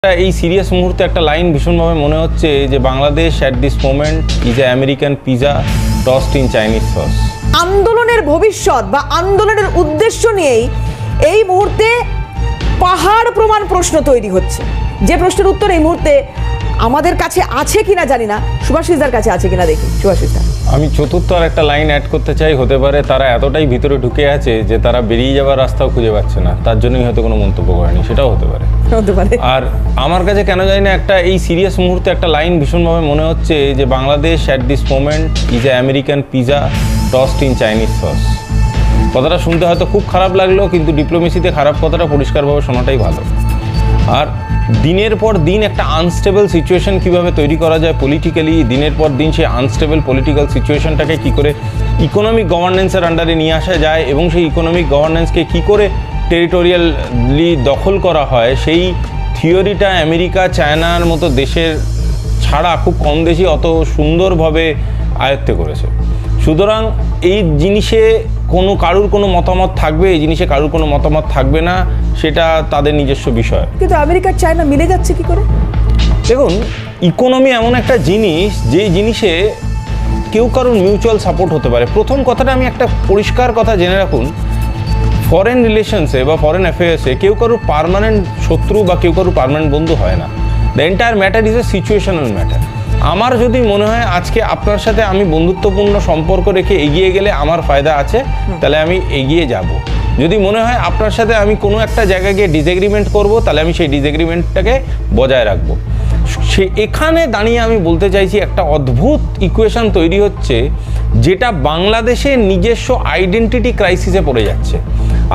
এই সিরিয়াস মুহূর্তে একটা লাইন ভীষণভাবে মনে হচ্ছে যে Bangladesh at this moment is a American pizza টসড in Chinese sauce. আন্দোলনের ভবিষ্যৎ বা আন্দোলনের উদ্দেশ্য নিয়েই এই মুহূর্তে পাহাড় প্রমাণ প্রশ্ন তৈরি হচ্ছে, যে প্রশ্নের উত্তর এই মুহূর্তে আমাদের কাছে আছে কিনা জানি না, সুভাষিসদার কাছে আছে কিনা দেখি। সুভাষিসদা, আমি চতুর্থ আর একটা লাইন অ্যাড করতে চাই, হতে পারে তারা এতটাই ভিতরে ঢুকে আছে যে তারা বেরিয়ে যাওয়ার রাস্তাও খুঁজে পাচ্ছে না, তার জন্যই হয়তো কোনো মন্তব্য করেনি, সেটাও হতে পারে। আর আমার কাছে কেন জানি না একটা এই সিরিয়াস মুহূর্তে একটা লাইন ভীষণভাবে মনে হচ্ছে যে Bangladesh at this moment is a American pizza টসড in Chinese sauce. কথাটা শুনতে হয়তো খুব খারাপ লাগলো, কিন্তু ডিপ্লোমেসিতে খারাপ কথাটা পরিষ্কারভাবে শোনাটাই ভালো। আর দিনের পর দিন একটা আনস্টেবল সিচুয়েশন কীভাবে তৈরি করা যায় পলিটিক্যালি, দিনের পর দিন সেই আনস্টেবল পলিটিক্যাল সিচুয়েশনটাকে কী করে ইকোনমিক গভর্নেন্সের আন্ডারে নিয়ে আসা যায় এবং সেই ইকোনমিক গভর্নেন্সকে কী করে টেরিটোরিয়ালি দখল করা হয়, সেই থিওরিটা আমেরিকা চায়নার মতো দেশের ছাড়া খুব কম দেশই অত সুন্দরভাবে আয়ত্তে করেছে। সুতরাং এই জিনিসে কারুর কোনো মতামত থাকবে, এই জিনিসে কারুর কোনো মতামত থাকবে না, সেটা তাদের নিজস্ব বিষয়। কিন্তু আমেরিকার চায়না মিলে যাচ্ছে কি করে? দেখুন, ইকোনমি এমন একটা জিনিস যে জিনিসে কেউ কারুর মিউচুয়াল সাপোর্ট হতে পারে। প্রথম কথাটা আমি একটা পরিষ্কার কথা জেনে রাখুন, ফরেন রিলেশনসে বা ফরেন অ্যাফেয়ার্সে কেউ কারুর পার্মানেন্ট শত্রু বা কেউ কারুর পার্মানেন্ট বন্ধু হয় না। The entire matter is a situational matter. আমার যদি মনে হয় আজকে আপনার সাথে আমি বন্ধুত্বপূর্ণ সম্পর্ক রেখে এগিয়ে গেলে আমার ফায়দা আছে, তাহলে আমি এগিয়ে যাব। যদি মনে হয় আপনার সাথে আমি কোনো একটা জায়গায় গিয়ে ডিসএগ্রিমেন্ট করব, তাহলে আমি সেই ডিসএগ্রিমেন্টটাকে বজায় রাখবো। এখানে দাঁড়িয়ে আমি বলতে চাইছি একটা অদ্ভুত ইকুয়েশন তৈরি হচ্ছে, যেটা বাংলাদেশের নিজস্ব আইডেন্টিটি ক্রাইসিসে পড়ে যাচ্ছে।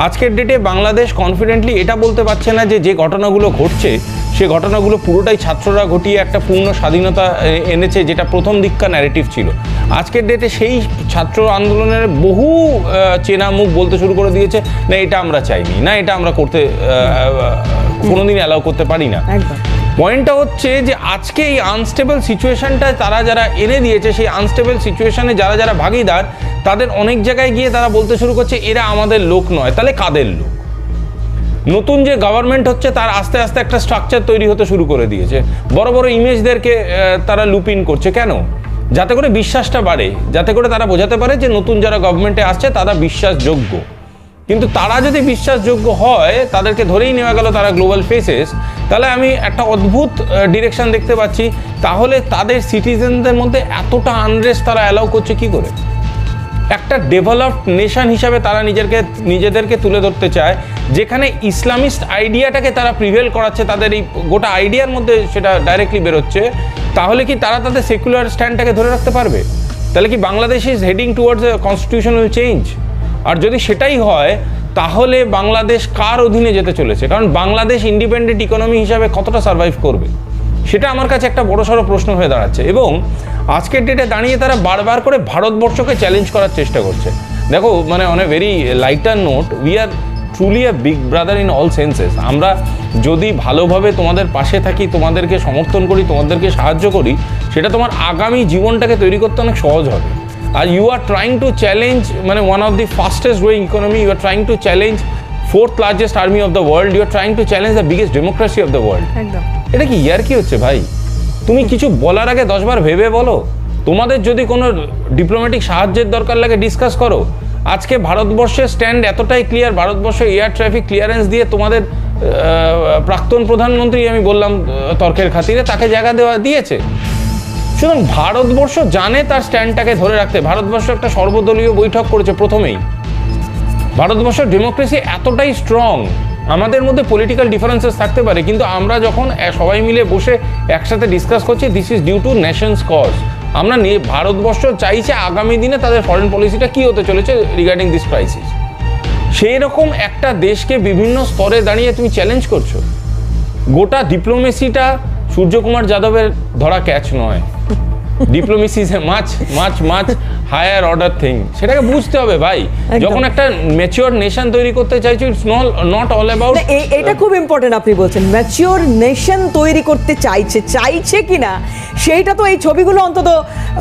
আজকের ডেটে বাংলাদেশ কনফিডেন্টলি এটা বলতে পারছে না যে ঘটনাগুলো ঘটছে সে ঘটনাগুলো পুরোটাই ছাত্ররা ঘটিয়ে একটা পূর্ণ স্বাধীনতা এনেছে, যেটা প্রথম দিককার ন্যারেটিভ ছিল। আজকের ডেটে সেই ছাত্র আন্দোলনের বহু চেনা মুখ বলতে শুরু করে দিয়েছে, না এটা আমরা চাইনি, না এটা আমরা করতে কোনোদিন অ্যালাউ করতে পারি না। পয়েন্টটা হচ্ছে যে আজকে এই আনস্টেবল সিচুয়েশনটা তারা যারা এনে দিয়েছে, সেই আনস্টেবল সিচুয়েশনে যারা যারা ভাগিদার, তাদের অনেক জায়গায় গিয়ে তারা বলতে শুরু করছে এরা আমাদের লোক নয়। তাহলে কাদের লোক? নতুন যে গভর্নমেন্ট হচ্ছে তার আস্তে আস্তে একটা স্ট্রাকচার তৈরি হতে শুরু করে দিয়েছে, বড় বড় ইমেজদেরকে তারা লুপ ইন করছে। কেন? যাতে করে বিশ্বাসটা বাড়ে, যাতে করে তারা বোঝাতে পারে যে নতুন যারা গভর্নমেন্টে আসছে তারা বিশ্বাসযোগ্য। কিন্তু তারা যদি বিশ্বাসযোগ্য হয়, তাদেরকে ধরেই নেওয়া গেল তারা গ্লোবাল ফেসেস, তাহলে আমি একটা অদ্ভুত ডিরেকশন দেখতে পাচ্ছি। তাহলে তাদের সিটিজেনদের মধ্যে এতটা আনরেস্ট তারা অ্যালাউ করছে কি করে? একটা ডেভেলপড নেশন হিসাবে তারা নিজেদেরকে তুলে ধরতে চায়, যেখানে ইসলামিস্ট আইডিয়াটাকে তারা প্রিভেল করাচ্ছে তাদের এই গোটা আইডিয়ার মধ্যে, সেটা ডাইরেক্টলি বেরোচ্ছে। তাহলে কি তারা তাদের সেকুলার স্ট্যান্ডটাকে ধরে রাখতে পারবে? তাহলে কি Bangladesh is heading towards a constitutional change? আর যদি সেটাই হয়, তাহলে বাংলাদেশ কার অধীনে যেতে চলেছে? কারণ বাংলাদেশ ইন্ডিপেন্ডেন্ট ইকোনমি হিসাবে কতটা সার্ভাইভ করবে, সেটা আমার কাছে একটা বড়সড় প্রশ্ন হয়ে দাঁড়াচ্ছে। এবং আজকের ডেটে দাঁড়িয়ে তারা বারবার করে ভারতবর্ষকে চ্যালেঞ্জ করার চেষ্টা করছে। দেখো, মানে on a very lighter note, we are truly a big brother in all senses. আমরা যদি ভালোভাবে তোমাদের পাশে থাকি, তোমাদেরকে সমর্থন করি, তোমাদেরকে সাহায্য করি, সেটা তোমার আগামী জীবনটাকে তৈরি করতে অনেক সহজ হবে। Are you are trying to challenge, মানে one of the fastest growing economy, you are trying to challenge fourth largest army of the world, you are trying to challenge the biggest democracy of the world. এটা কি ইয়ার কি হচ্ছে ভাই? তুমি কিছু বলার আগে 10 বার ভেবে বলো। তোমাদের যদি কোনো ডিপ্লোম্যাটিক সাহায্যের দরকার লাগে, ডিসকাস করো। আজকে ভারতবর্ষের স্ট্যান্ড এতটাই clear, Bharatvarsha air traffic clearance দিয়ে তোমাদের প্রাক্তন প্রধানমন্ত্রী, আমি বললাম তর্কের খাতিরে, তাকে জায়গা দিয়েছে। সুতরাং ভারতবর্ষ জানে তার স্ট্যান্ডটাকে ধরে রাখতে। ভারতবর্ষ একটা সর্বদলীয় বৈঠক করেছে প্রথমেই। ভারতবর্ষের ডেমোক্রেসি এতটাই স্ট্রং। আমাদের মধ্যে পলিটিক্যাল ডিফারেন্সেস থাকতে পারে, কিন্তু আমরা যখন সবাই মিলে বসে একসাথে ডিসকাস করছি, this is due to nation's cause. আমরা ভারতবর্ষ চাইছে আগামী দিনে তাদের ফরেন পলিসিটা কী হতে চলেছে রিগার্ডিং দিস ক্রাইসিস। সেই রকম একটা দেশকে বিভিন্ন স্তরে দাঁড়িয়ে তুমি চ্যালেঞ্জ করছো। গোটা ডিপ্লোমেসিটা সূর্যকুমার যাদবের ধরা ক্যাচ নয়। Diplomacy is a much much much higher order thing. সেটাকে বুঝতে হবে ভাই। যখন একটা ম্যাচিওর নেশন তৈরি করতে চাইছো, ইটস নট অল অ্যাবাউট। এটা খুব ইম্পর্টেন্ট আপনি বলছেন, ম্যাচিওর নেশন তৈরি করতে চাইছে কিনা সেইটা তো এই ছবিগুলো অন্তত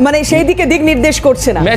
মানে সেই দিক নির্দেশ করছে না।